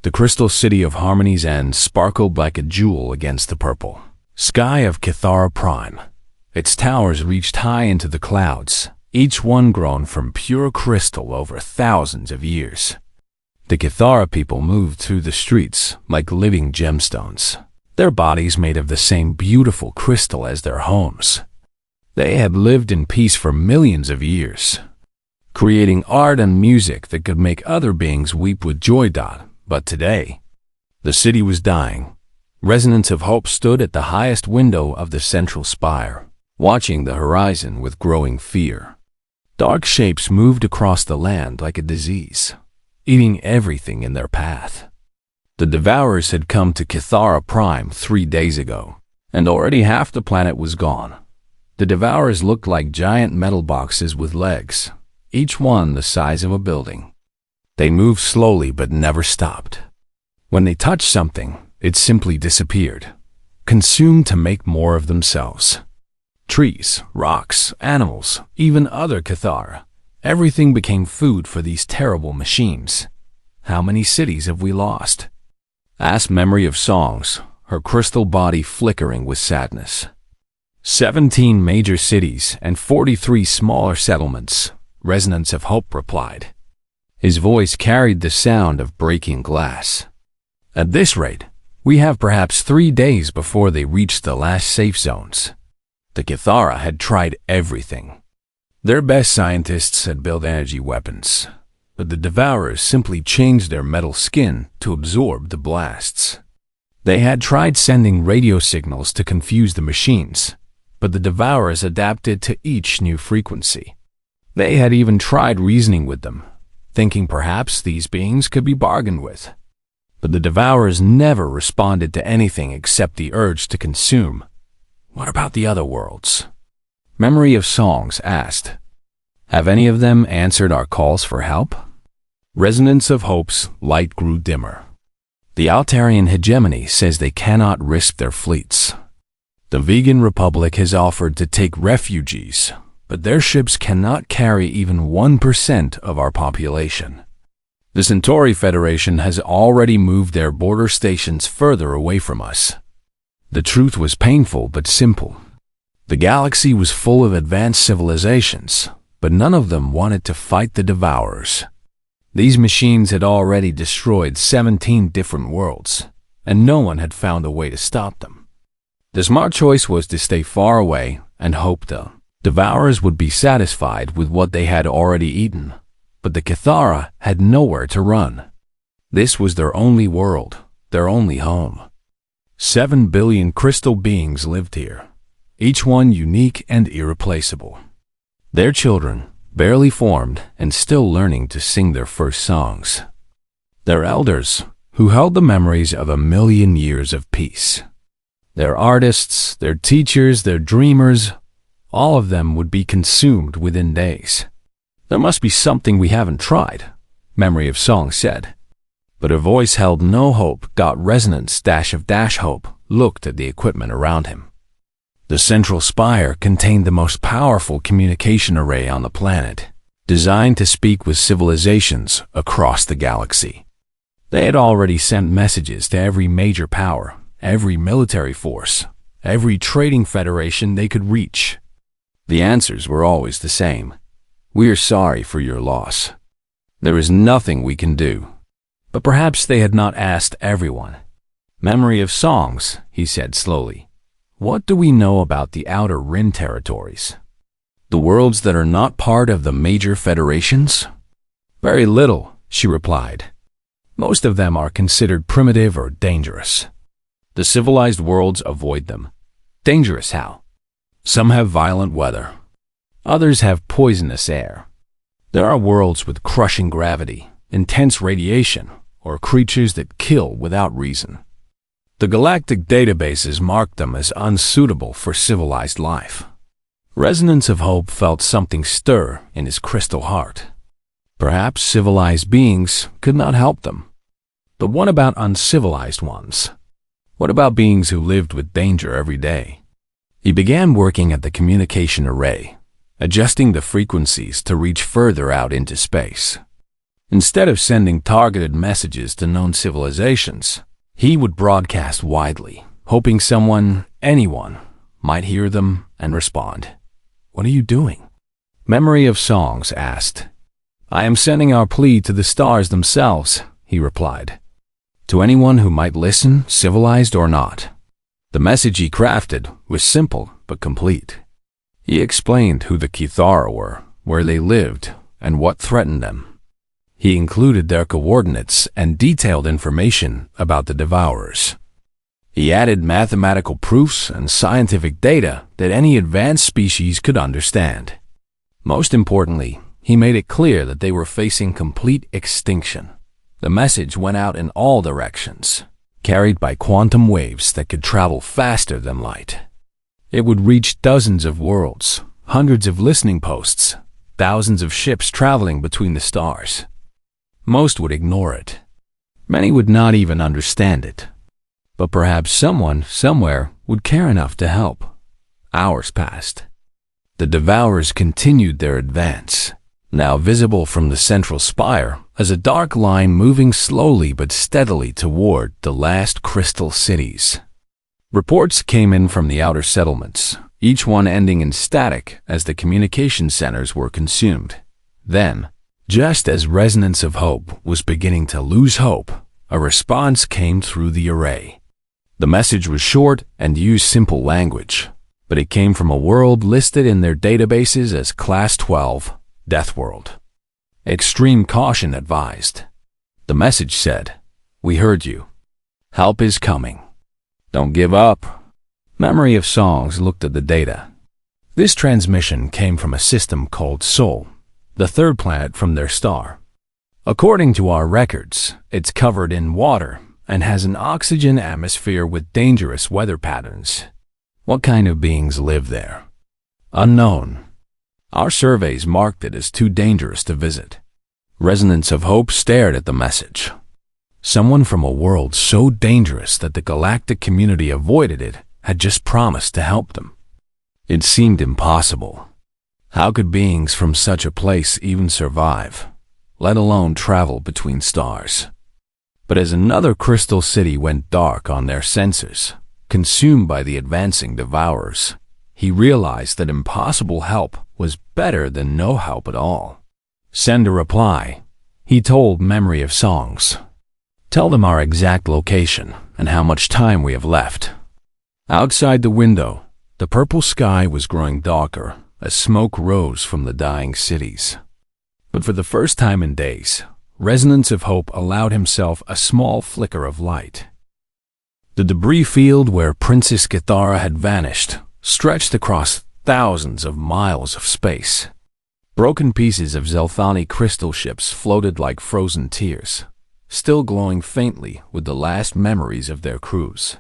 The crystal city of Harmony's End sparkled like a jewel against the purple sky of Cathara Prime. Its towers reached high into the clouds, each one grown from pure crystal over thousands of years. The Cathara people moved through the streets like living gemstones, their bodies made of the same beautiful crystal as their homes. They had lived in peace for millions of years, creating art and music that could make other beings weep with joy. But today, the city was dying. Resonance of Hope stood at the highest window of the central spire, watching the horizon with growing fear. Dark shapes moved across the land like a disease, eating everything in their path. The Devourers had come to Cathara Prime 3 days ago, and already half the planet was gone. The Devourers looked like giant metal boxes with legs, each one the size of a building. They moved slowly but never stopped. When they touched something, it simply disappeared, consumed to make more of themselves. Trees, rocks, animals, even other Cathara. Everything became food for these terrible machines. How many cities have we lost? Asked Memory of Songs, her crystal body flickering with sadness. 17 major cities and 43 smaller settlements, Resonance of Hope replied. His voice carried the sound of breaking glass. At this rate, we have perhaps 3 days before they reach the last safe zones. The Cathara had tried everything. Their best scientists had built energy weapons, but the Devourers simply changed their metal skin to absorb the blasts. They had tried sending radio signals to confuse the machines, but the Devourers adapted to each new frequency. They had even tried reasoning with them, thinking perhaps these beings could be bargained with. But the Devourers never responded to anything except the urge to consume. What about the other worlds? Memory of Songs asked. Have any of them answered our calls for help? Resonance of Hope's light grew dimmer. The Altarian hegemony says they cannot risk their fleets. The Vegan Republic has offered to take refugees, but their ships cannot carry even 1% of our population. The Centauri Federation has already moved their border stations further away from us. The truth was painful but simple. The galaxy was full of advanced civilizations, but none of them wanted to fight the Devourers. These machines had already destroyed 17 different worlds, and no one had found a way to stop them. The smart choice was to stay far away and hope the Devourers would be satisfied with what they had already eaten, but the Cathara had nowhere to run. This was their only world, their only home. 7 billion crystal beings lived here, each one unique and irreplaceable. Their children, barely formed and still learning to sing their first songs. Their elders, who held the memories of 1,000,000 years of peace. Their artists, their teachers, their dreamers, all of them would be consumed within days. There must be something we haven't tried, Memory of Song said. But her voice held no hope. Resonance - Hope looked at the equipment around him. The central spire contained the most powerful communication array on the planet, designed to speak with civilizations across the galaxy. They had already sent messages to every major power, every military force, every trading federation they could reach. The answers were always the same. We are sorry for your loss. There is nothing we can do. But perhaps they had not asked everyone. Memory of Songs, he said slowly. What do we know about the Outer Rim territories? The worlds that are not part of the major federations? Very little, she replied. Most of them are considered primitive or dangerous. The civilized worlds avoid them. Dangerous how? Some have violent weather. Others have poisonous air. There are worlds with crushing gravity, intense radiation, or creatures that kill without reason. The galactic databases mark them as unsuitable for civilized life. Resonance of Hope felt something stir in his crystal heart. Perhaps civilized beings could not help them. But what about uncivilized ones? What about beings who lived with danger every day? He began working at the communication array, adjusting the frequencies to reach further out into space. Instead of sending targeted messages to known civilizations, he would broadcast widely, hoping anyone, might hear them and respond. "What are you doing?" Memory of Songs asked. "I am sending our plea to the stars themselves," he replied. "To anyone who might listen, civilized or not." The message he crafted was simple but complete. He explained who the Kithara were, where they lived, and what threatened them. He included their coordinates and detailed information about the Devourers. He added mathematical proofs and scientific data that any advanced species could understand. Most importantly, he made it clear that they were facing complete extinction. The message went out in all directions, carried by quantum waves that could travel faster than light. It would reach dozens of worlds, hundreds of listening posts, thousands of ships traveling between the stars. Most would ignore it. Many would not even understand it. But perhaps someone, somewhere, would care enough to help. Hours passed. The Devourers continued their advance, now visible from the central spire as a dark line moving slowly but steadily toward the last crystal cities. Reports came in from the outer settlements, each one ending in static as the communication centers were consumed. Then, just as Resonance of Hope was beginning to lose hope, a response came through the array. The message was short and used simple language, but it came from a world listed in their databases as Class 12, Death World. Extreme caution advised. The message said, "We heard you. Help is coming. Don't give up." Memory of Songs looked at the data. This transmission came from a system called Sol, the third planet from their star. According to our records, it's covered in water and has an oxygen atmosphere with dangerous weather patterns. What kind of beings live there? Unknown. Our surveys marked it as too dangerous to visit. Resonance of Hope stared at the message. Someone from a world so dangerous that the galactic community avoided it had just promised to help them. It seemed impossible. How could beings from such a place even survive, let alone travel between stars? But as another crystal city went dark on their sensors, consumed by the advancing Devourers, he realized that impossible help was better than no help at all. "Send a reply," he told Memory of Songs. "Tell them our exact location and how much time we have left." Outside the window, the purple sky was growing darker as smoke rose from the dying cities. But for the first time in days, Resonance of Hope allowed himself a small flicker of light. The debris field where Princess Kithara had vanished stretched across thousands of miles of space. Broken pieces of Zelthani crystal ships floated like frozen tears, still glowing faintly with the last memories of their crews.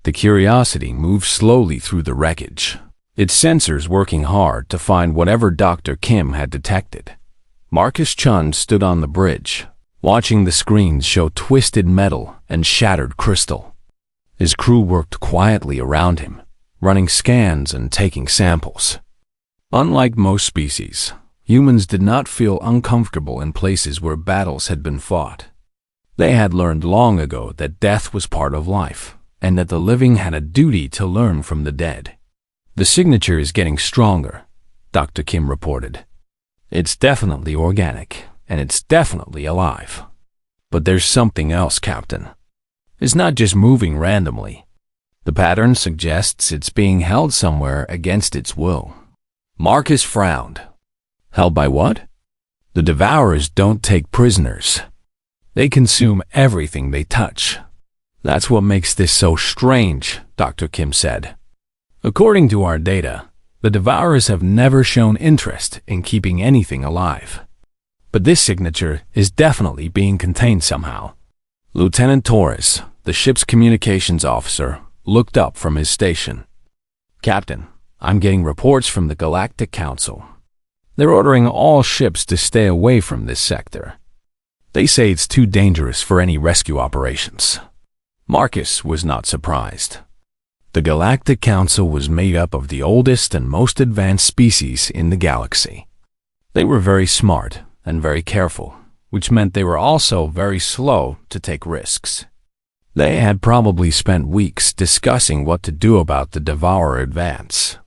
The Curiosity moved slowly through the wreckage, its sensors working hard to find whatever Dr. Kim had detected. Marcus Chun stood on the bridge, watching the screens show twisted metal and shattered crystal. His crew worked quietly around him, running scans and taking samples. Unlike most species, humans did not feel uncomfortable in places where battles had been fought. They had learned long ago that death was part of life, and that the living had a duty to learn from the dead. "The signature is getting stronger," Dr. Kim reported. "It's definitely organic, and it's definitely alive. But there's something else, Captain. It's not just moving randomly. The pattern suggests it's being held somewhere against its will." Marcus frowned. "Held by what?" "The Devourers don't take prisoners. They consume everything they touch. That's what makes this so strange," Dr. Kim said. "According to our data, the Devourers have never shown interest in keeping anything alive. But this signature is definitely being contained somehow." Lieutenant Torres, the ship's communications officer, looked up from his station. "Captain, I'm getting reports from the Galactic Council. They're ordering all ships to stay away from this sector. They say it's too dangerous for any rescue operations." Marcus was not surprised. The Galactic Council was made up of the oldest and most advanced species in the galaxy. They were very smart and very careful, which meant they were also very slow to take risks. They had probably spent weeks discussing what to do about the Devourer advance.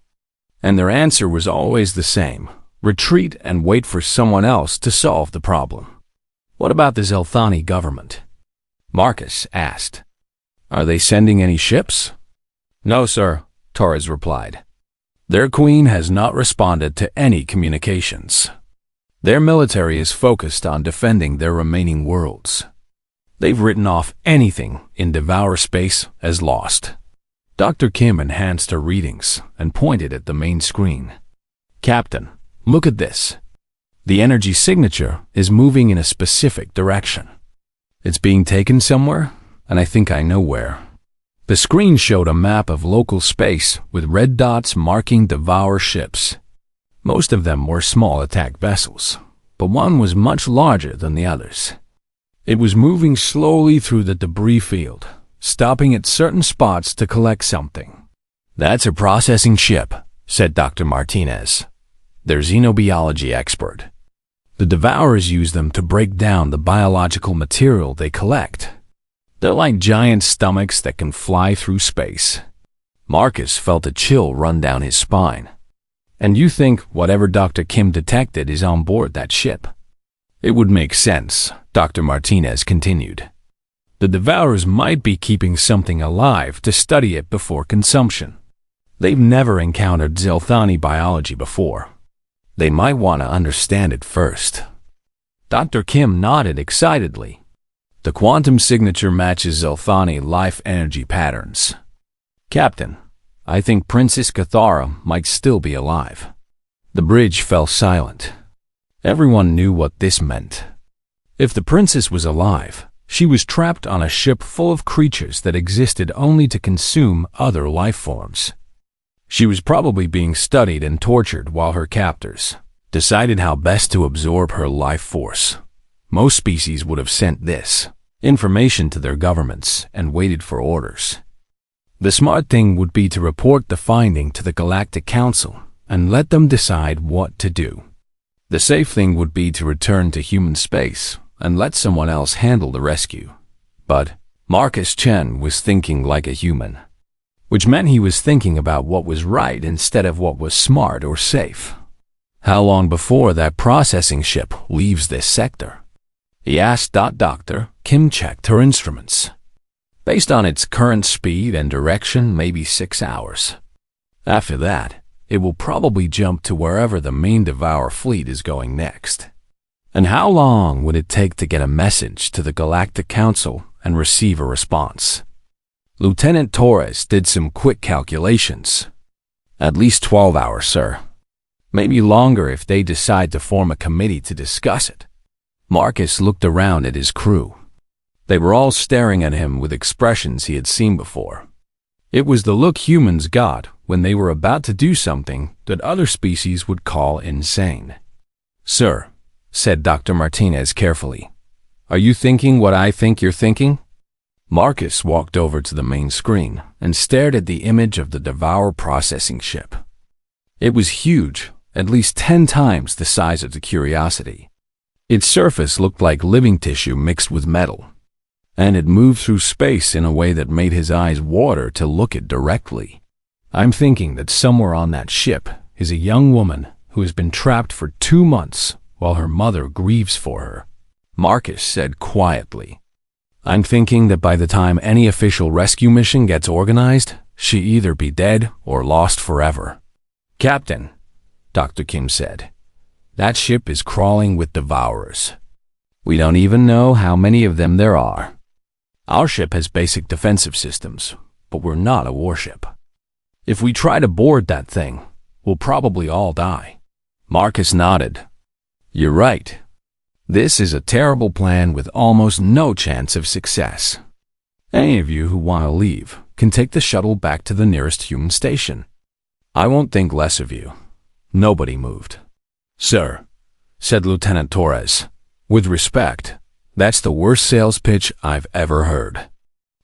And their answer was always the same: retreat and wait for someone else to solve the problem. What about the Zelthani government? Marcus asked. Are they sending any ships? No, sir, Torres replied. Their queen has not responded to any communications. Their military is focused on defending their remaining worlds. They've written off anything in Devourer space as lost. Dr. Kim enhanced her readings and pointed at the main screen. Captain, look at this. The energy signature is moving in a specific direction. It's being taken somewhere, and I think I know where. The screen showed a map of local space with red dots marking Devourer ships. Most of them were small attack vessels, but one was much larger than the others. It was moving slowly through the debris field, stopping at certain spots to collect something. That's a processing ship, said Dr. Martinez, their xenobiology expert. The Devourers use them to break down the biological material they collect. They're like giant stomachs that can fly through space. Marcus felt a chill run down his spine. And you think whatever Dr. Kim detected is on board that ship? It would make sense, Dr. Martinez continued. The Devourers might be keeping something alive to study it before consumption. They've never encountered Zelthani biology before. They might want to understand it first. Dr. Kim nodded excitedly. The quantum signature matches Zelthani life energy patterns. Captain, I think Princess Cathara might still be alive. The bridge fell silent. Everyone knew what this meant. If the princess was alive, she was trapped on a ship full of creatures that existed only to consume other life forms. She was probably being studied and tortured while her captors decided how best to absorb her life force. Most species would have sent this information to their governments and waited for orders. The smart thing would be to report the finding to the Galactic Council and let them decide what to do. The safe thing would be to return to human space and let someone else handle the rescue. But Marcus Chen was thinking like a human, which meant he was thinking about what was right instead of what was smart or safe. How long before that processing ship leaves this sector? He asked. Dr. Kim checked her instruments. Based on its current speed and direction, maybe 6 hours. After that, it will probably jump to wherever the main Devourer fleet is going next. And how long would it take to get a message to the Galactic Council and receive a response? Lieutenant Torres did some quick calculations. At least 12 hours, sir. Maybe longer if they decide to form a committee to discuss it. Marcus looked around at his crew. They were all staring at him with expressions he had seen before. It was the look humans got when they were about to do something that other species would call insane. Sir, said Dr. Martinez carefully, are you thinking what I think you're thinking? Marcus walked over to the main screen and stared at the image of the Devourer processing ship. It was huge, at least 10 times the size of the Curiosity. Its surface looked like living tissue mixed with metal, and it moved through space in a way that made his eyes water to look it directly. I'm thinking that somewhere on that ship is a young woman who has been trapped for 2 months while her mother grieves for her, Marcus said quietly. I'm thinking that by the time any official rescue mission gets organized, she'll either be dead or lost forever. Captain, Dr. Kim said, that ship is crawling with Devourers. We don't even know how many of them there are. Our ship has basic defensive systems, but we're not a warship. If we try to board that thing, we'll probably all die. Marcus nodded. You're right. This is a terrible plan with almost no chance of success. Any of you who want to leave can take the shuttle back to the nearest human station. I won't think less of you. Nobody moved. Sir, said Lieutenant Torres, with respect, that's the worst sales pitch I've ever heard.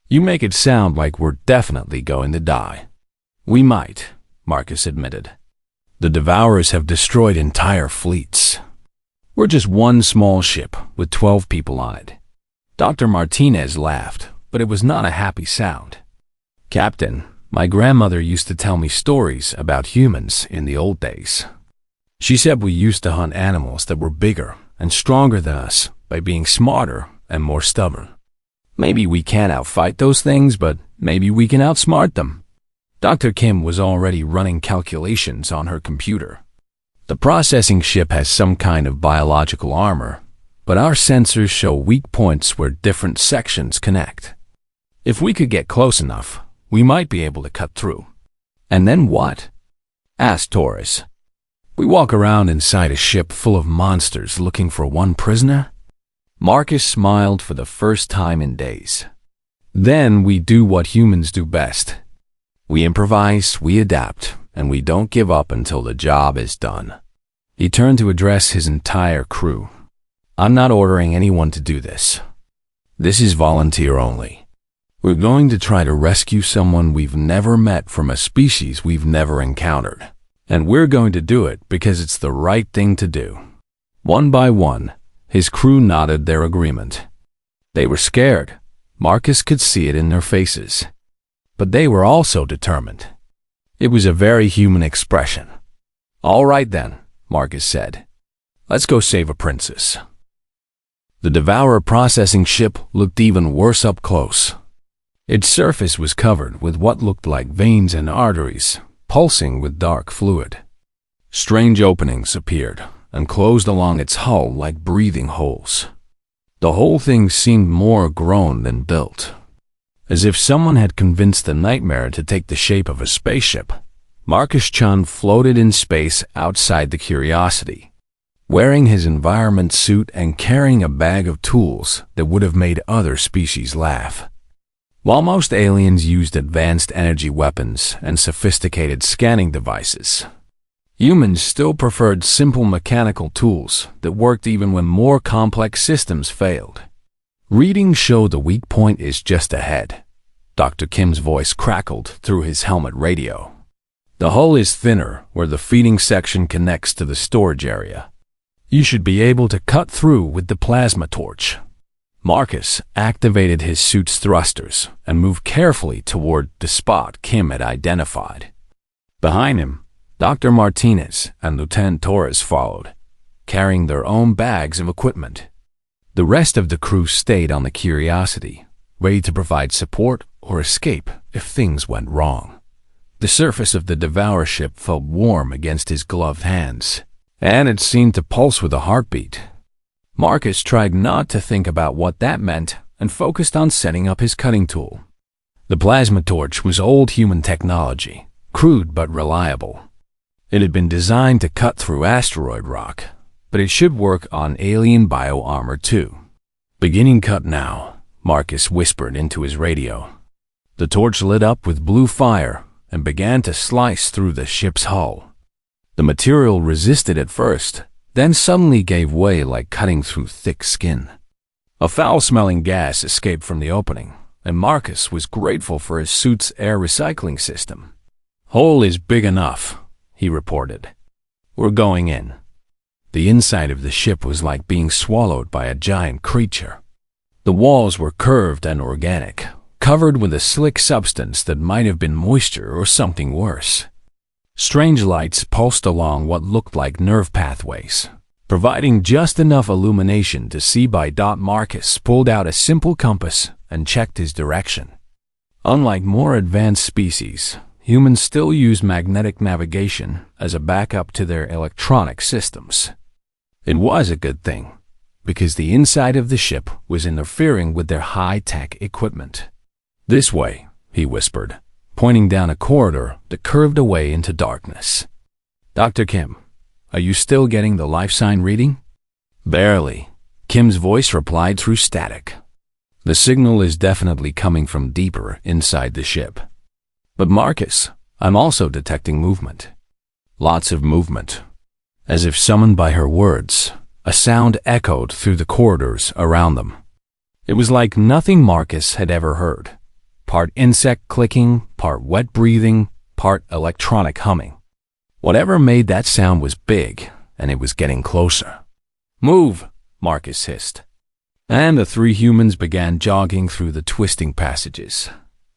You make it sound like we're definitely going to die. We might, Marcus admitted. The Devourers have destroyed entire fleets. We're just one small ship with 12 people on it. Dr. Martinez laughed, but it was not a happy sound. Captain, my grandmother used to tell me stories about humans in the old days. She said we used to hunt animals that were bigger and stronger than us by being smarter and more stubborn. Maybe we can't outfight those things, but maybe we can outsmart them. Dr. Kim was already running calculations on her computer. The processing ship has some kind of biological armor, but our sensors show weak points where different sections connect. If we could get close enough, we might be able to cut through. And then what? Asked Torres. We walk around inside a ship full of monsters looking for one prisoner? Marcus smiled for the first time in days. Then we do what humans do best. We improvise, we adapt, and we don't give up until the job is done. He turned to address his entire crew. I'm not ordering anyone to do this. This is volunteer only. We're going to try to rescue someone we've never met from a species we've never encountered. And we're going to do it because it's the right thing to do. One by one, his crew nodded their agreement. They were scared. Marcus could see it in their faces. But they were also determined. It was a very human expression. All right then, Marcus said. Let's go save a princess. The Devourer processing ship looked even worse up close. Its surface was covered with what looked like veins and arteries, pulsing with dark fluid. Strange openings appeared and closed along its hull like breathing holes. The whole thing seemed more grown than built. As if someone had convinced the nightmare to take the shape of a spaceship, Marcus Chun floated in space outside the Curiosity, wearing his environment suit and carrying a bag of tools that would have made other species laugh. While most aliens used advanced energy weapons and sophisticated scanning devices, humans still preferred simple mechanical tools that worked even when more complex systems failed. Readings show the weak point is just ahead. Dr. Kim's voice crackled through his helmet radio. The hull is thinner where the feeding section connects to the storage area. You should be able to cut through with the plasma torch. Marcus activated his suit's thrusters and moved carefully toward the spot Kim had identified. Behind him, Dr. Martinez and Lieutenant Torres followed, carrying their own bags of equipment. The rest of the crew stayed on the Curiosity, ready to provide support or escape if things went wrong. The surface of the Devourer ship felt warm against his gloved hands, and it seemed to pulse with a heartbeat. Marcus tried not to think about what that meant and focused on setting up his cutting tool. The plasma torch was old human technology, crude but reliable. It had been designed to cut through asteroid rock, but it should work on alien bioarmor too. Beginning cut now, Marcus whispered into his radio. The torch lit up with blue fire and began to slice through the ship's hull. The material resisted at first, then suddenly gave way like cutting through thick skin. A foul-smelling gas escaped from the opening, and Marcus was grateful for his suit's air recycling system. Hole is big enough, he reported. We're going in. The inside of the ship was like being swallowed by a giant creature. The walls were curved and organic, covered with a slick substance that might have been moisture or something worse. Strange lights pulsed along what looked like nerve pathways, providing just enough illumination to see by. Marcus pulled out a simple compass and checked his direction. Unlike more advanced species, humans still use magnetic navigation as a backup to their electronic systems. It was a good thing, because the inside of the ship was interfering with their high-tech equipment. This way, he whispered, pointing down a corridor that curved away into darkness. Dr. Kim, are you still getting the life sign reading? Barely, Kim's voice replied through static. The signal is definitely coming from deeper inside the ship. But Marcus, I'm also detecting movement. Lots of movement. As if summoned by her words, a sound echoed through the corridors around them. It was like nothing Marcus had ever heard. Part insect clicking, part wet breathing, part electronic humming. Whatever made that sound was big, and it was getting closer. "Move!" Marcus hissed. And the three humans began jogging through the twisting passages.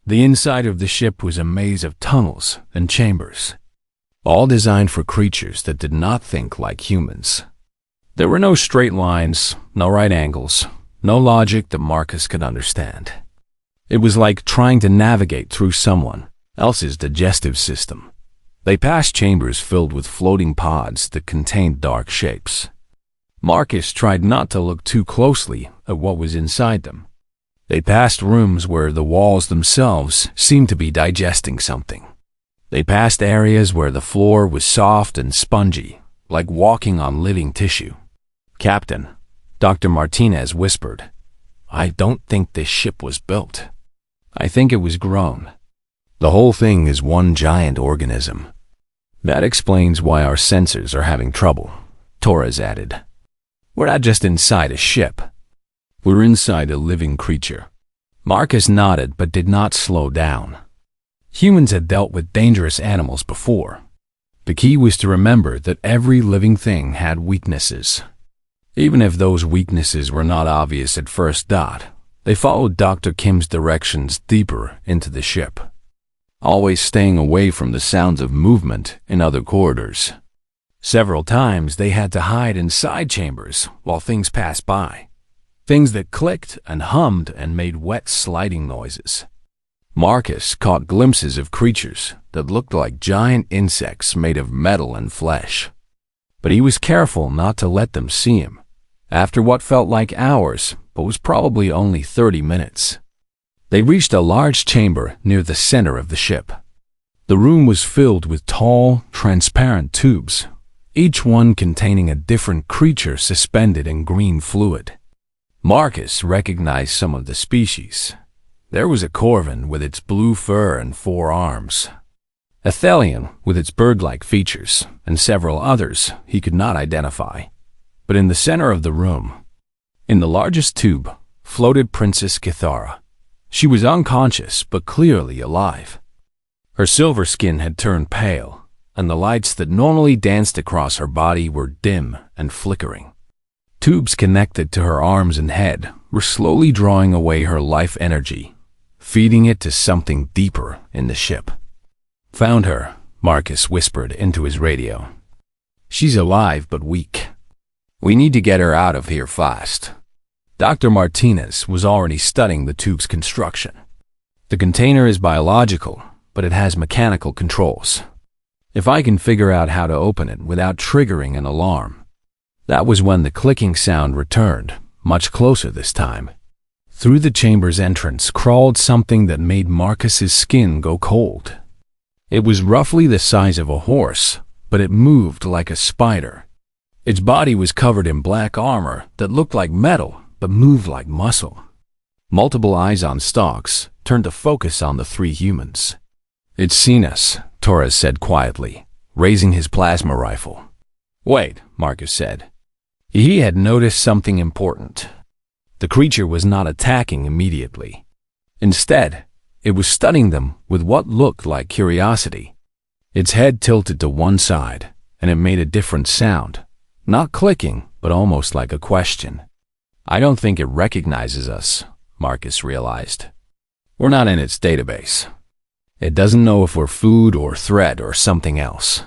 The inside of the ship was a maze of tunnels and chambers, all designed for creatures that did not think like humans. There were no straight lines, no right angles, no logic that Marcus could understand. It was like trying to navigate through someone else's digestive system. They passed chambers filled with floating pods that contained dark shapes. Marcus tried not to look too closely at what was inside them. They passed rooms where the walls themselves seemed to be digesting something. They passed areas where the floor was soft and spongy, like walking on living tissue. "Captain," Dr. Martinez whispered, "I don't think this ship was built. I think it was grown. The whole thing is one giant organism." "That explains why our sensors are having trouble," Torres added. "We're not just inside a ship. We're inside a living creature." Marcus nodded but did not slow down. Humans had dealt with dangerous animals before. The key was to remember that every living thing had weaknesses. Even if those weaknesses were not obvious at first thought, they followed Dr. Kim's directions deeper into the ship, always staying away from the sounds of movement in other corridors. Several times they had to hide in side chambers while things passed by, things that clicked and hummed and made wet sliding noises. Marcus caught glimpses of creatures that looked like giant insects made of metal and flesh, but he was careful not to let them see him. After what felt like hours, but was probably only 30 minutes, they reached a large chamber near the center of the ship. The room was filled with tall, transparent tubes, each one containing a different creature suspended in green fluid. Marcus recognized some of the species. There was a corvin with its blue fur and 4 arms, a thelian with its bird-like features, and several others he could not identify. But in the center of the room, in the largest tube, floated Princess Kithara. She was unconscious but clearly alive. Her silver skin had turned pale, and the lights that normally danced across her body were dim and flickering. Tubes connected to her arms and head were slowly drawing away her life energy, feeding it to something deeper in the ship. "Found her," Marcus whispered into his radio. "She's alive but weak. We need to get her out of here fast." Dr. Martinez was already studying the tube's construction. "The container is biological, but it has mechanical controls. If I can figure out how to open it without triggering an alarm." That was when the clicking sound returned, much closer this time. Through the chamber's entrance crawled something that made Marcus's skin go cold. It was roughly the size of a horse, but it moved like a spider. Its body was covered in black armor that looked like metal but moved like muscle. Multiple eyes on stalks turned to focus on the 3 humans. "It's seen us," Torres said quietly, raising his plasma rifle. "Wait," Marcus said. He had noticed something important. The creature was not attacking immediately. Instead, it was studying them with what looked like curiosity. Its head tilted to one side, and it made a different sound, not clicking, but almost like a question. "I don't think it recognizes us," Marcus realized. "We're not in its database. It doesn't know if we're food or threat or something else."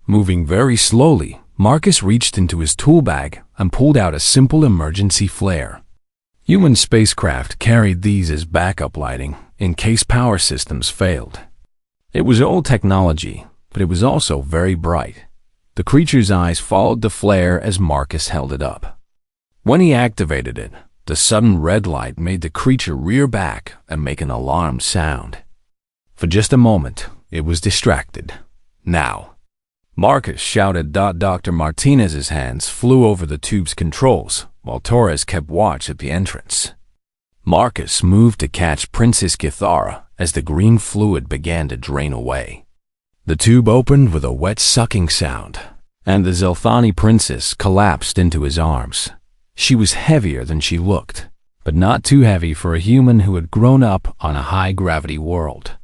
Moving very slowly, Marcus reached into his tool bag and pulled out a simple emergency flare. Human spacecraft carried these as backup lighting in case power systems failed. It was old technology, but it was also very bright. The creature's eyes followed the flare as Marcus held it up. When he activated it, the sudden red light made the creature rear back and make an alarm sound. For just a moment, it was distracted. "Now!" Marcus shouted. Dr. Martinez's hands flew over the tube's controls, while Torres kept watch at the entrance. Marcus moved to catch Princess Kithara as the green fluid began to drain away. The tube opened with a wet sucking sound, and the Zelthani princess collapsed into his arms. She was heavier than she looked, but not too heavy for a human who had grown up on a high-gravity world.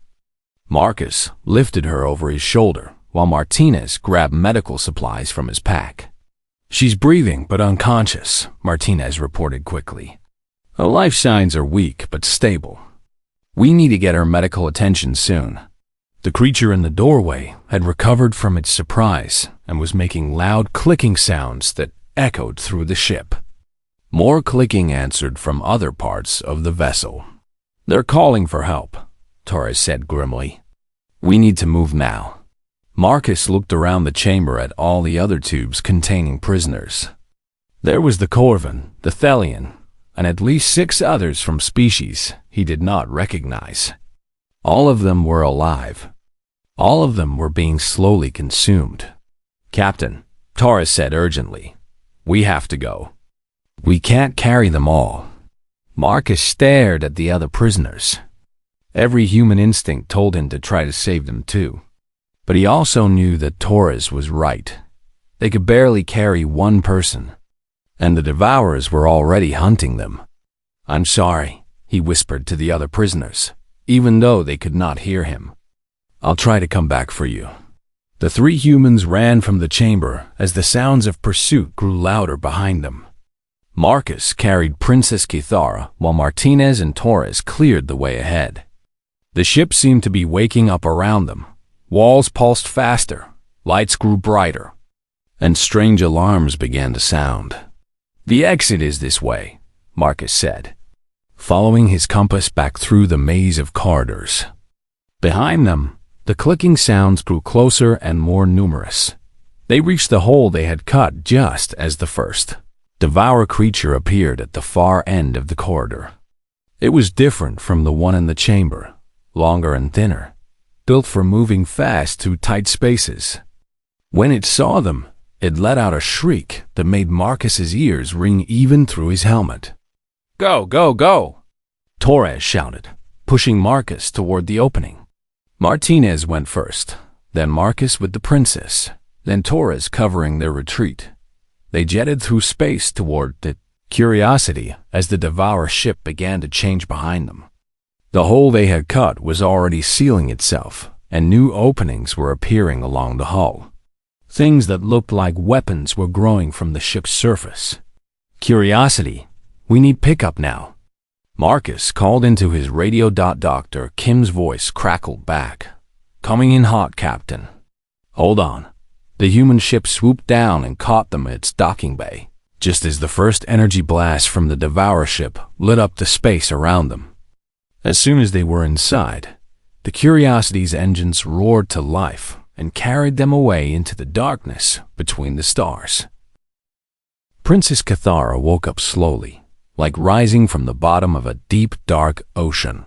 Marcus lifted her over his shoulder, while Martinez grabbed medical supplies from his pack. She's breathing but unconscious, Martinez reported quickly. Her life signs are weak but stable. We need to get her medical attention soon. The creature in the doorway had recovered from its surprise and was making loud clicking sounds that echoed through the ship. More clicking answered from other parts of the vessel. They're calling for help, Torres said grimly. We need to move now. Marcus looked around the chamber at all the other tubes containing prisoners. There was the Corvan, the Thelian, and at least 6 others from species he did not recognize. All of them were alive. All of them were being slowly consumed. Captain, Torres said urgently, we have to go. We can't carry them all. Marcus stared at the other prisoners. Every human instinct told him to try to save them too. But he also knew that Torres was right. They could barely carry one person, and the Devourers were already hunting them. I'm sorry, he whispered to the other prisoners, even though they could not hear him. I'll try to come back for you. The 3 humans ran from the chamber as the sounds of pursuit grew louder behind them. Marcus carried Princess Kithara while Martinez and Torres cleared the way ahead. The ship seemed to be waking up around them. Walls pulsed faster, lights grew brighter, and strange alarms began to sound. The exit is this way, Marcus said, following his compass back through the maze of corridors. Behind them, the clicking sounds grew closer and more numerous. They reached the hole they had cut just as the first Devourer creature appeared at the far end of the corridor. It was different from the one in the chamber, longer and thinner, built for moving fast through tight spaces. When it saw them, it let out a shriek that made Marcus's ears ring even through his helmet. Go, go, go! Torres shouted, pushing Marcus toward the opening. Martinez went first, then Marcus with the princess, then Torres covering their retreat. They jetted through space toward the Curiosity as the Devourer ship began to change behind them. The hole they had cut was already sealing itself, and new openings were appearing along the hull. Things that looked like weapons were growing from the ship's surface. Curiosity, we need pickup now. Marcus called into his radio. Dr. Kim's voice crackled back. Coming in hot, Captain. Hold on. The human ship swooped down and caught them at its docking bay, just as the first energy blast from the Devourer ship lit up the space around them. As soon as they were inside, the Curiosity's engines roared to life and carried them away into the darkness between the stars. Princess Kithara woke up slowly, like rising from the bottom of a deep, dark ocean.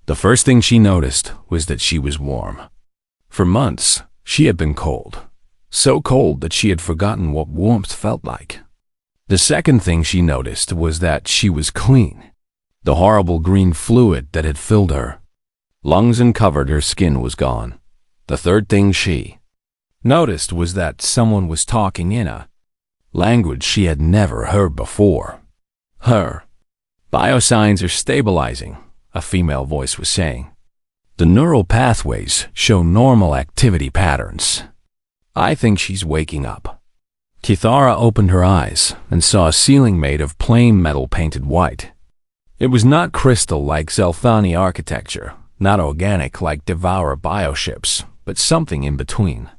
The first thing she noticed was that she was warm. For months, she had been cold, so cold that she had forgotten what warmth felt like. The second thing she noticed was that she was clean. The horrible green fluid that had filled her lungs and covered her skin was gone. The third thing she noticed was that someone was talking in a language she had never heard before. Her biosigns are stabilizing, a female voice was saying. The neural pathways show normal activity patterns. I think she's waking up. Kithara opened her eyes and saw a ceiling made of plain metal painted white. It was not crystal like Zelthani architecture, not organic like Devourer bioships, but something in between.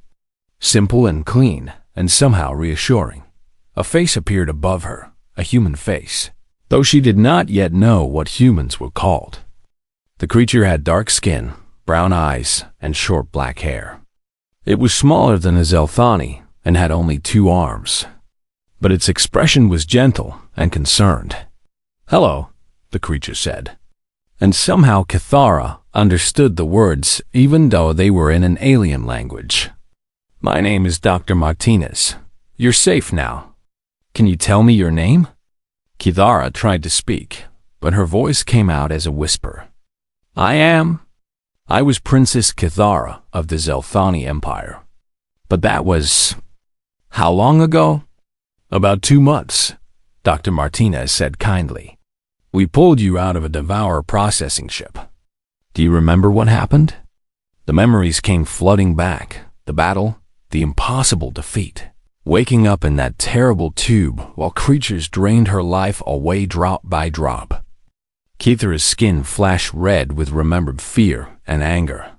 Simple and clean, and somehow reassuring. A face appeared above her, a human face, though she did not yet know what humans were called. The creature had dark skin, brown eyes, and short black hair. It was smaller than a Zelthani and had only 2 arms, but its expression was gentle and concerned. Hello, the creature said, and somehow Kithara understood the words even though they were in an alien language. My name is Dr. Martinez. You're safe now. Can you tell me your name? Kithara tried to speak, but her voice came out as a whisper. I was Princess Kithara of the Zelthani Empire. But that was... how long ago? About 2 months, Dr. Martinez said kindly. We pulled you out of a Devourer processing ship. Do you remember what happened? The memories came flooding back. The battle, the impossible defeat. waking up in that terrible tube while creatures drained her life away drop by drop. Kithara's skin flashed red with remembered fear and anger.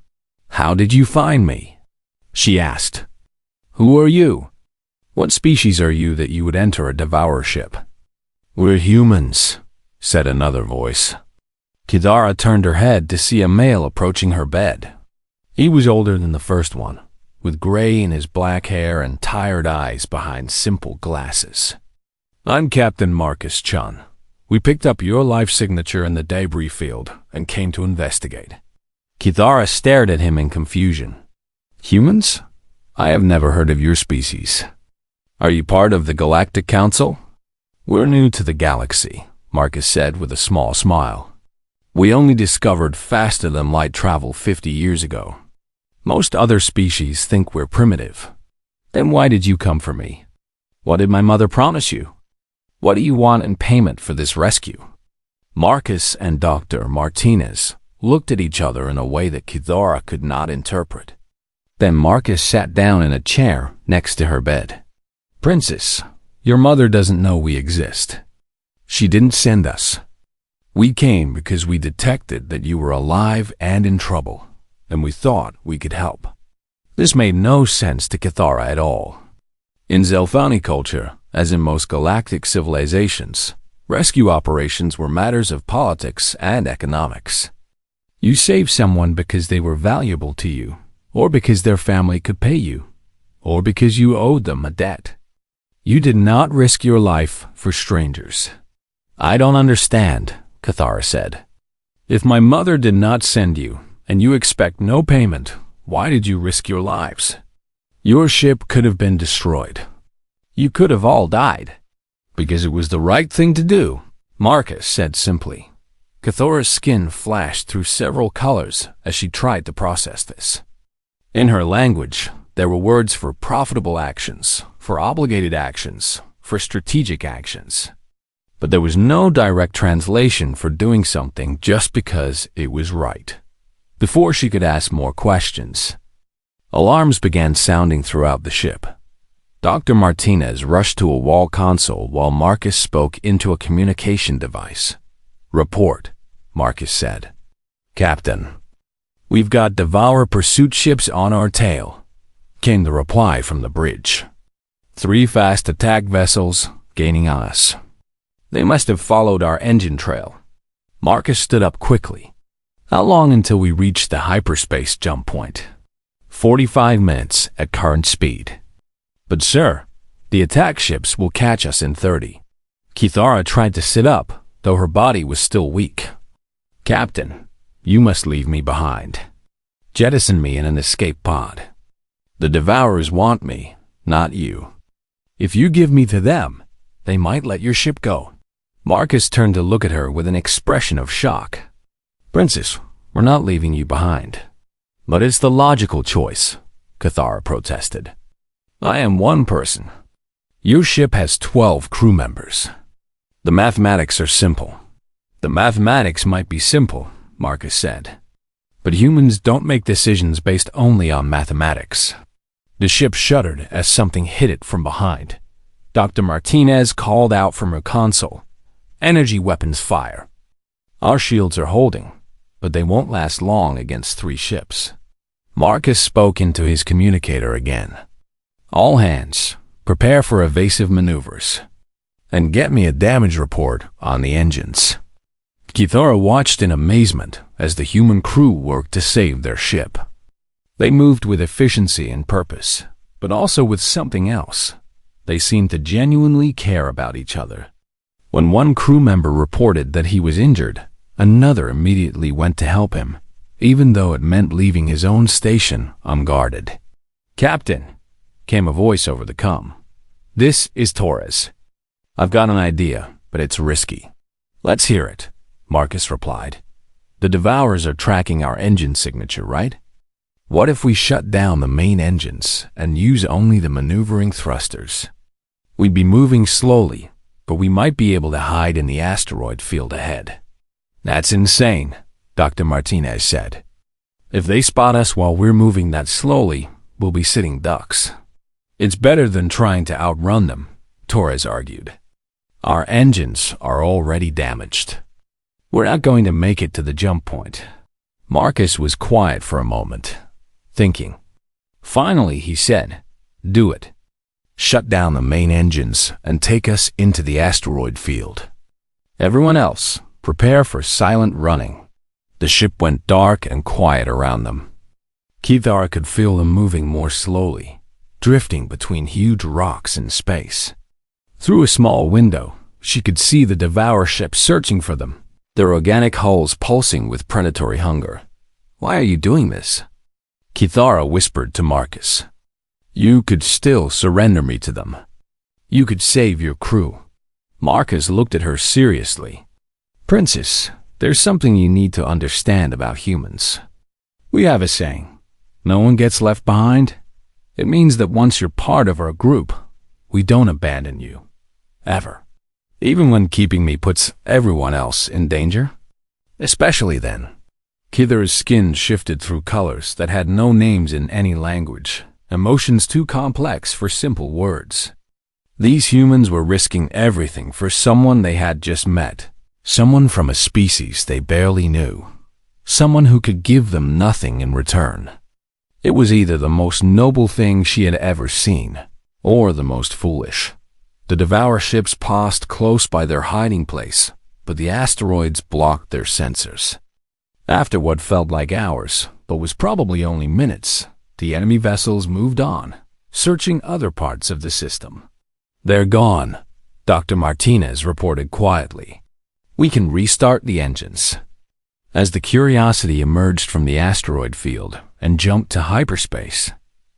"How did you find me?" she asked. "Who are you? What species are you that you would enter a devourer ship?" "We're humans," said another voice. Kithara turned her head to see a male approaching her bed. He was older than the first one, with gray in his black hair and tired eyes behind simple glasses. "I'm Captain Marcus Chun. We picked up your life signature in the debris field and came to investigate." Kithara stared at him in confusion. "Humans? I have never heard of your species. Are you part of the Galactic Council?" "We're new to the galaxy," Marcus said with a small smile. "We only discovered faster-than-light travel 50 years ago. Most other species think we're primitive. Then why did you come for me? What did my mother promise you? What do you want in payment for this rescue?" Marcus and Dr. Martinez looked at each other in a way that Kithara could not interpret. Then Marcus sat down in a chair next to her bed. "Princess, your mother doesn't know we exist. She didn't send us. We came because we detected that you were alive and in trouble, and we thought we could help." This made no sense to Kithara at all. In Zelfani culture, as in most galactic civilizations, rescue operations were matters of politics and economics. You saved someone because they were valuable to you, or because their family could pay you, or because you owed them a debt. You did not risk your life for strangers. "I don't understand," Kithara said. "If my mother did not send you, and you expect no payment, why did you risk your lives? Your ship could have been destroyed. You could have all died." "Because it was the right thing to do," Marcus said simply. Kithara's skin flashed through several colors as she tried to process this. In her language, there were words for profitable actions, for obligated actions, for strategic actions. But there was no direct translation for doing something just because it was right. Before she could ask more questions, alarms began sounding throughout the ship. Dr. Martinez rushed to a wall console while Marcus spoke into a communication device. "Report," Marcus said. "Captain, we've got Devourer pursuit ships on our tail," came the reply from the bridge. 3 fast attack vessels gaining on us. They must have followed our engine trail. Marcus stood up quickly. "How long until we reach the hyperspace jump point?" 45 minutes at current speed. "But sir, the attack ships will catch us in 30. Kithara tried to sit up, though her body was still weak. "Captain, you must leave me behind. Jettison me in an escape pod. The Devourers want me, not you. If you give me to them, they might let your ship go." Marcus turned to look at her with an expression of shock. "Princess, we're not leaving you behind." "But it's the logical choice," Kithara protested. "I am one person. Your ship has 12 crew members. The mathematics are simple." "The mathematics might be simple," Marcus said. "But humans don't make decisions based only on mathematics." The ship shuddered as something hit it from behind. Dr. Martinez called out from her console, "Energy weapons fire." "Our shields are holding, but they won't last long against 3 ships." Marcus spoke into his communicator again. "All hands, prepare for evasive maneuvers. And get me a damage report on the engines." Kithara watched in amazement as the human crew worked to save their ship. They moved with efficiency and purpose, but also with something else. They seemed to genuinely care about each other. When one crew member reported that he was injured, another immediately went to help him, even though it meant leaving his own station unguarded. "Captain," came a voice over the comm. "This is Torres. I've got an idea, but it's risky." "Let's hear it," Marcus replied. "The Devourers are tracking our engine signature, right? What if we shut down the main engines and use only the maneuvering thrusters? We'd be moving slowly, but we might be able to hide in the asteroid field ahead." "That's insane," Dr. Martinez said. "If they spot us while we're moving that slowly, we'll be sitting ducks." It's better than trying to outrun them, Torres argued. Our engines are already damaged. We're not going to make it to the jump point. Marcus was quiet for a moment, thinking. Finally, he said, "Do it. Shut down the main engines and take us into the asteroid field. Everyone else, prepare for silent running." The ship went dark and quiet around them. Kithara could feel them moving more slowly, drifting between huge rocks in space. Through a small window, she could see the Devourer ship searching for them, their organic hulls pulsing with predatory hunger. "Why are you doing this?" Kithara whispered to Marcus. "You could still surrender me to them. You could save your crew." Marcus looked at her seriously. "Princess, there's something you need to understand about humans. We have a saying, no one gets left behind. It means that once you're part of our group, we don't abandon you. Ever. Even when keeping me puts everyone else in danger. Especially then." Kithara's skin shifted through colors that had no names in any language, emotions too complex for simple words. These humans were risking everything for someone they had just met, someone from a species they barely knew, someone who could give them nothing in return. It was either the most noble thing she had ever seen, or the most foolish. The Devourer ships passed close by their hiding place, but the asteroids blocked their sensors. After what felt like hours, but was probably only minutes, the enemy vessels moved on, searching other parts of the system. "They're gone," Dr. Martinez reported quietly. "We can restart the engines." As the Curiosity emerged from the asteroid field and jumped to hyperspace,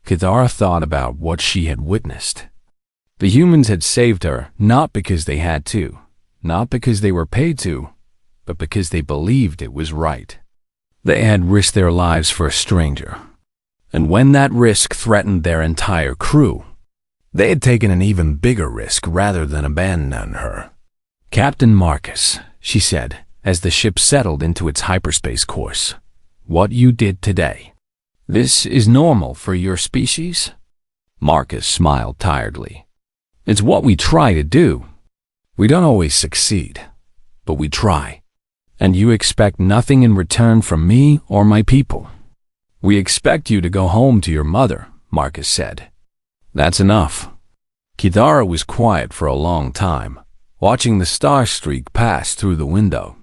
Kithara thought about what she had witnessed. The humans had saved her not because they had to, not because they were paid to, but because they believed it was right. They had risked their lives for a stranger. And when that risk threatened their entire crew, they had taken an even bigger risk rather than abandon her. "Captain Marcus," she said, as the ship settled into its hyperspace course, "what you did today, this is normal for your species?" Marcus smiled tiredly. "It's what we try to do. We don't always succeed, but we try. And you expect nothing in return from me or my people." "We expect you to go home to your mother," Marcus said. "That's enough." Kithara was quiet for a long time, watching the star streak pass through the window.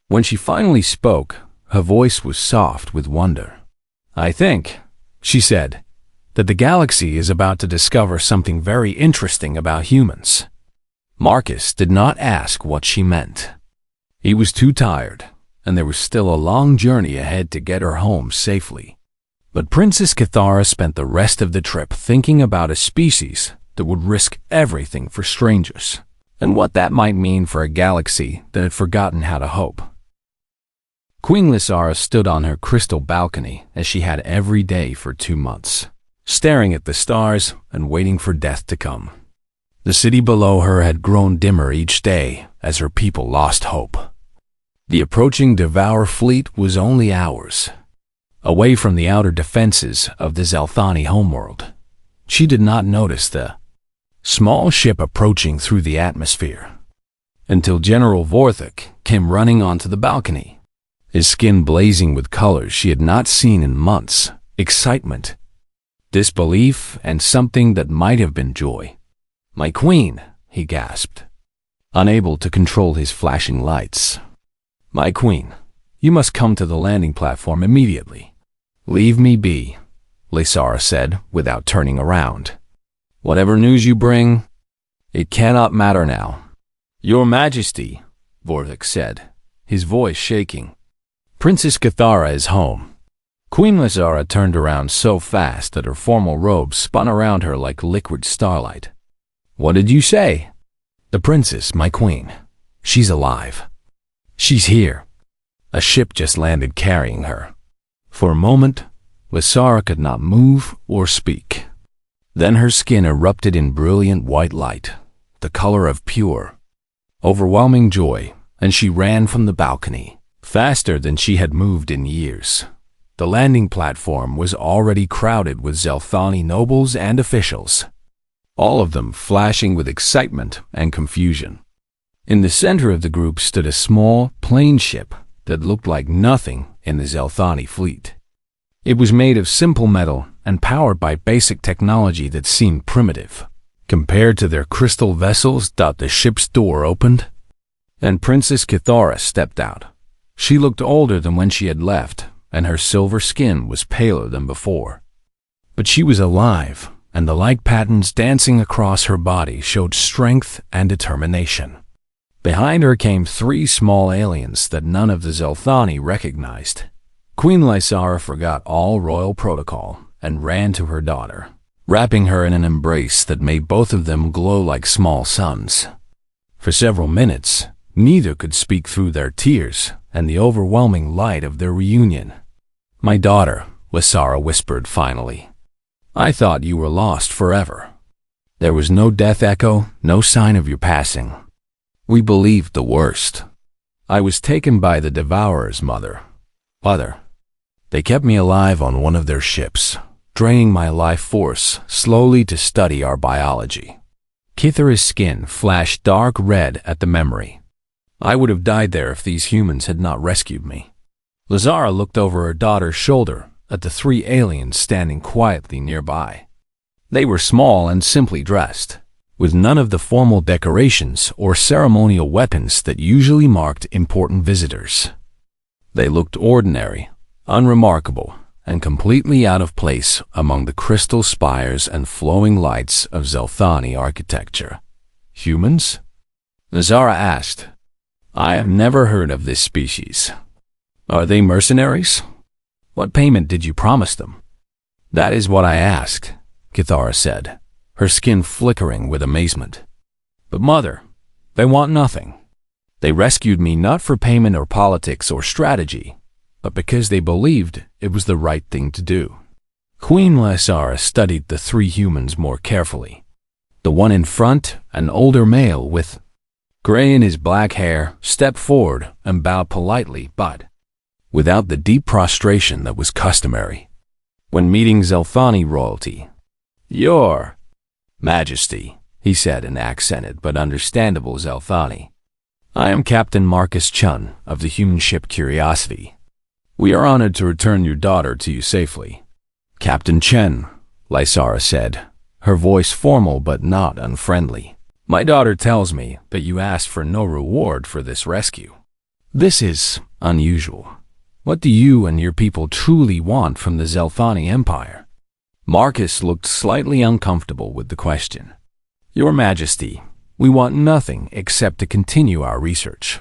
When she finally spoke, her voice was soft with wonder. "I think," she said, "that the galaxy is about to discover something very interesting about humans." Marcus did not ask what she meant. He was too tired, and there was still a long journey ahead to get her home safely. But Princess Kithara spent the rest of the trip thinking about a species that would risk everything for strangers, and what that might mean for a galaxy that had forgotten how to hope. Queen Lysara stood on her crystal balcony as she had every day for 2 months, staring at the stars and waiting for death to come. The city below her had grown dimmer each day as her people lost hope. The approaching Devourer fleet was only hours away from the outer defenses of the Zelthani homeworld. She did not notice the small ship approaching through the atmosphere until General Vorthik came running onto the balcony, his skin blazing with colors she had not seen in months, excitement, disbelief, and something that might have been joy. "My queen," he gasped, unable to control his flashing lights. "My queen, you must come to the landing platform immediately." "Leave me be," Lysara said without turning around. "Whatever news you bring, it cannot matter now." "Your Majesty," Vorthik said, his voice shaking. "Princess Kithara is home." Queen Lysara turned around so fast that her formal robes spun around her like liquid starlight. "What did you say?" "The princess, my queen. She's alive. She's here." A ship just landed carrying her. For a moment, Lysara could not move or speak. Then her skin erupted in brilliant white light, the color of pure, overwhelming joy, and she ran from the balcony, faster than she had moved in years. The landing platform was already crowded with Zelthani nobles and officials, all of them flashing with excitement and confusion. In the center of the group stood a small, plain ship that looked like nothing in the Zelthani fleet. It was made of simple metal and powered by basic technology that seemed primitive compared to their crystal vessels. The ship's door opened, and Princess Kithara stepped out. She looked older than when she had left, and her silver skin was paler than before. But she was alive, and the light patterns dancing across her body showed strength and determination. Behind her came 3 small aliens that none of the Zelthani recognized. Queen Lysara forgot all royal protocol and ran to her daughter, wrapping her in an embrace that made both of them glow like small suns. For several minutes, neither could speak through their tears and the overwhelming light of their reunion. "My daughter," Lysara whispered finally. "I thought you were lost forever. There was no death echo, no sign of your passing. We believed the worst. I was taken by the Devourers, Mother. They kept me alive on one of their ships, draining my life force slowly to study our biology." Kithara's skin flashed dark red at the memory. "I would have died there if these humans had not rescued me." Lysara looked over her daughter's shoulder at the 3 aliens standing quietly nearby. They were small and simply dressed, with none of the formal decorations or ceremonial weapons that usually marked important visitors. They looked ordinary, unremarkable, and completely out of place among the crystal spires and flowing lights of Zelthani architecture. "Humans?" Lysara asked. "I have never heard of this species. Are they mercenaries? What payment did you promise them?" "That is what I asked," Kithara said, her skin flickering with amazement. "But Mother, they want nothing. They rescued me not for payment or politics or strategy, but because they believed it was the right thing to do." Queen Lysara studied the 3 humans more carefully. The one in front, an older male with gray in his black hair, stepped forward and bowed politely, but without the deep prostration that was customary when meeting Zelthani royalty. "Your Majesty," he said in accented but understandable Zelthani. "I am Captain Marcus Chun of the human ship Curiosity. We are honored to return your daughter to you safely." "Captain Chen," Lysara said, her voice formal but not unfriendly. "My daughter tells me that you asked for no reward for this rescue. This is unusual. What do you and your people truly want from the Zelthani Empire?" Marcus looked slightly uncomfortable with the question. "Your Majesty, we want nothing except to continue our research.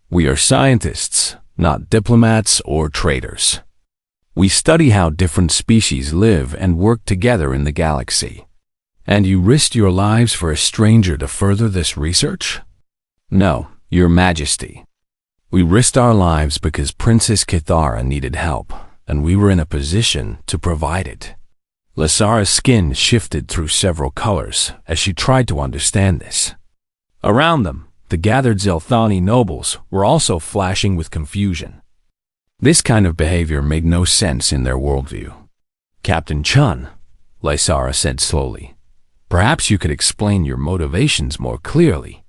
We are scientists, not diplomats or traders. We study how different species live and work together in the galaxy. And you risked your lives for a stranger to further this research?" "No, Your Majesty. We risked our lives because Princess Kithara needed help, and we were in a position to provide it." Lysara's skin shifted through several colors as she tried to understand this. Around them, the gathered Zelthani nobles were also flashing with confusion. This kind of behavior made no sense in their worldview. "Captain Chun," Lysara said slowly, "perhaps you could explain your motivations more clearly.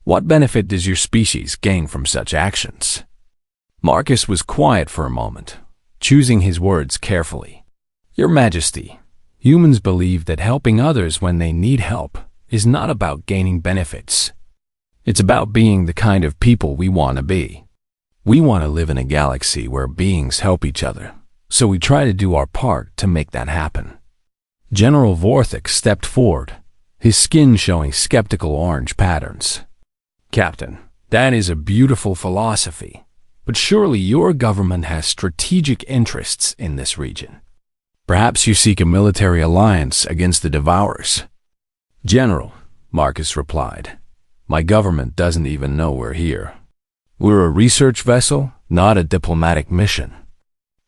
What benefit does your species gain from such actions?" Marcus was quiet for a moment, choosing his words carefully. "Your Majesty, humans believe that helping others when they need help is not about gaining benefits. It's about being the kind of people we want to be. We want to live in a galaxy where beings help each other, so we try to do our part to make that happen." General Vorthik stepped forward, his skin showing skeptical orange patterns. "Captain, that is a beautiful philosophy, but surely your government has strategic interests in this region. Perhaps you seek a military alliance against the Devourers." "General," Marcus replied, "my government doesn't even know we're here. We're a research vessel, not a diplomatic mission.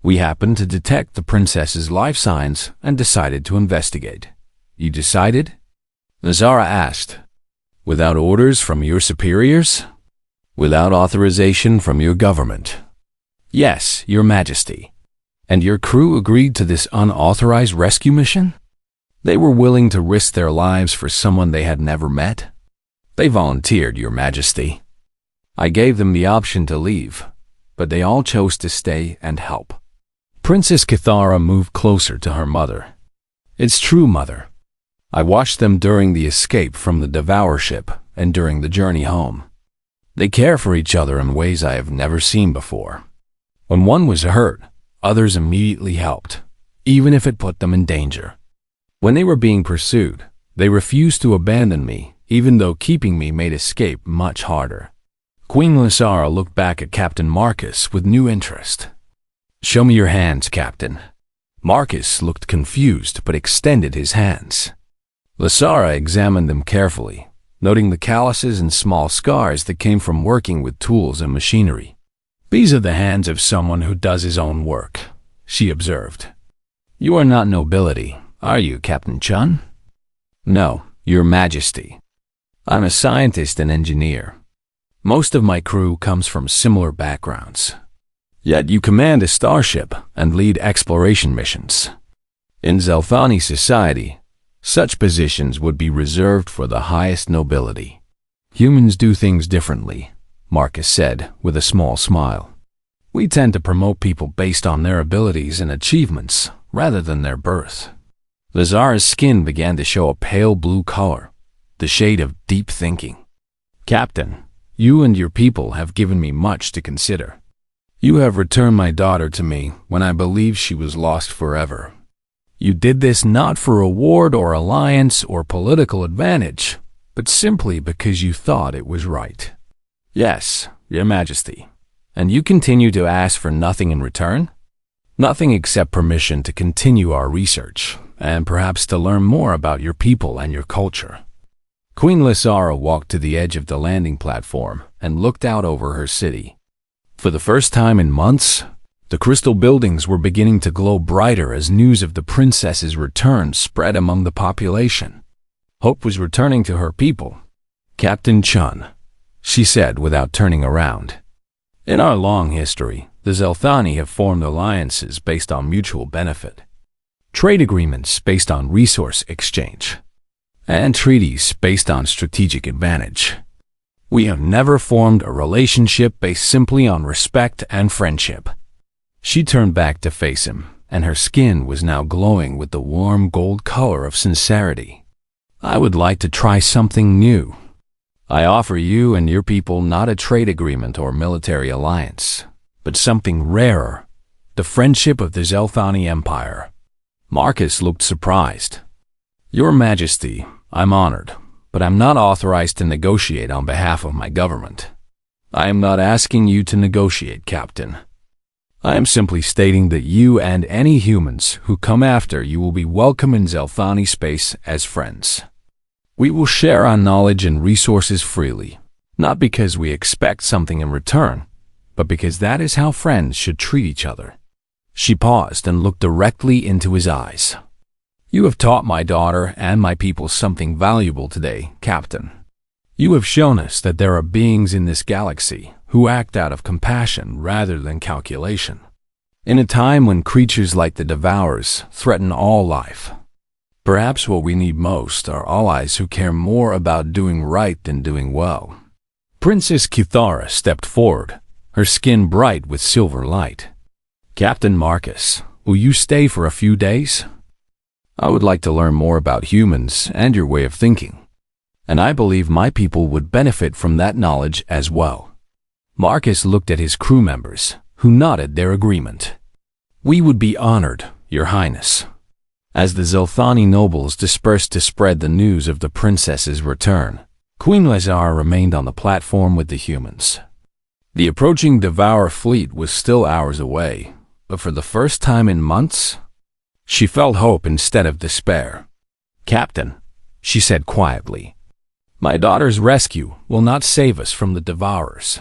We happened to detect the princess's life signs and decided to investigate." "You decided?" Lysara asked. "Without orders from your superiors?" "Without authorization from your government." "Yes, Your Majesty. And your crew agreed to this unauthorized rescue mission?" They were willing to risk their lives for someone they had never met. They volunteered, Your Majesty. I gave them the option to leave, but they all chose to stay and help. Princess Kithara moved closer to her mother. It's true, Mother. I watched them during the escape from the Devour ship and during the journey home. They care for each other in ways I have never seen before. When one was hurt, others immediately helped, even if it put them in danger. When they were being pursued, they refused to abandon me, even though keeping me made escape much harder. Queen Lysara looked back at Captain Marcus with new interest. Show me your hands, Captain. Marcus looked confused but extended his hands. Lysara examined them carefully, noting the calluses and small scars that came from working with tools and machinery. These are the hands of someone who does his own work, she observed. You are not nobility, are you, Captain Chun? No, Your Majesty. I'm a scientist and engineer. Most of my crew comes from similar backgrounds. Yet you command a starship and lead exploration missions. In Zelthani society, such positions would be reserved for the highest nobility. Humans do things differently, Marcus said with a small smile. We tend to promote people based on their abilities and achievements rather than their birth. Lysara's skin began to show a pale blue color, the shade of deep thinking. Captain, you and your people have given me much to consider. You have returned my daughter to me when I believed she was lost forever. You did this not for reward or alliance or political advantage, but simply because you thought it was right. Yes, Your Majesty. And you continue to ask for nothing in return? Nothing except permission to continue our research, and perhaps to learn more about your people and your culture. Queen Lysara walked to the edge of the landing platform and looked out over her city. For the first time in months, the crystal buildings were beginning to glow brighter as news of the princess's return spread among the population. Hope was returning to her people. Captain Chun, she said without turning around. In our long history, the Zelthani have formed alliances based on mutual benefit, trade agreements based on resource exchange, and treaties based on strategic advantage. We have never formed a relationship based simply on respect and friendship. She turned back to face him, and her skin was now glowing with the warm gold color of sincerity. I would like to try something new. I offer you and your people not a trade agreement or military alliance, but something rarer, the friendship of the Zelthani Empire. Marcus looked surprised. Your Majesty, I'm honored, but I'm not authorized to negotiate on behalf of my government. I am not asking you to negotiate, Captain. I am simply stating that you and any humans who come after you will be welcome in Zelthani space as friends. We will share our knowledge and resources freely, not because we expect something in return, but because that is how friends should treat each other. She paused and looked directly into his eyes. You have taught my daughter and my people something valuable today, Captain. You have shown us that there are beings in this galaxy who act out of compassion rather than calculation. In a time when creatures like the Devourers threaten all life, perhaps what we need most are allies who care more about doing right than doing well. Princess Kithara stepped forward, her skin bright with silver light. Captain Marcus, will you stay for a few days? I would like to learn more about humans and your way of thinking, and I believe my people would benefit from that knowledge as well. Marcus looked at his crew members, who nodded their agreement. We would be honored, Your Highness. As the Zelthani nobles dispersed to spread the news of the princess's return, Queen Lysara remained on the platform with the humans. The approaching Devourer fleet was still hours away, but for the first time in months, she felt hope instead of despair. Captain, she said quietly, my daughter's rescue will not save us from the Devourers.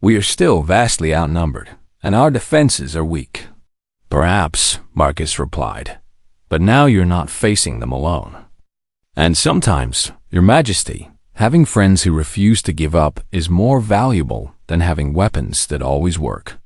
We are still vastly outnumbered, and our defenses are weak. Perhaps, Marcus replied, but now you're not facing them alone. And sometimes, Your Majesty, having friends who refuse to give up is more valuable than having weapons that always work.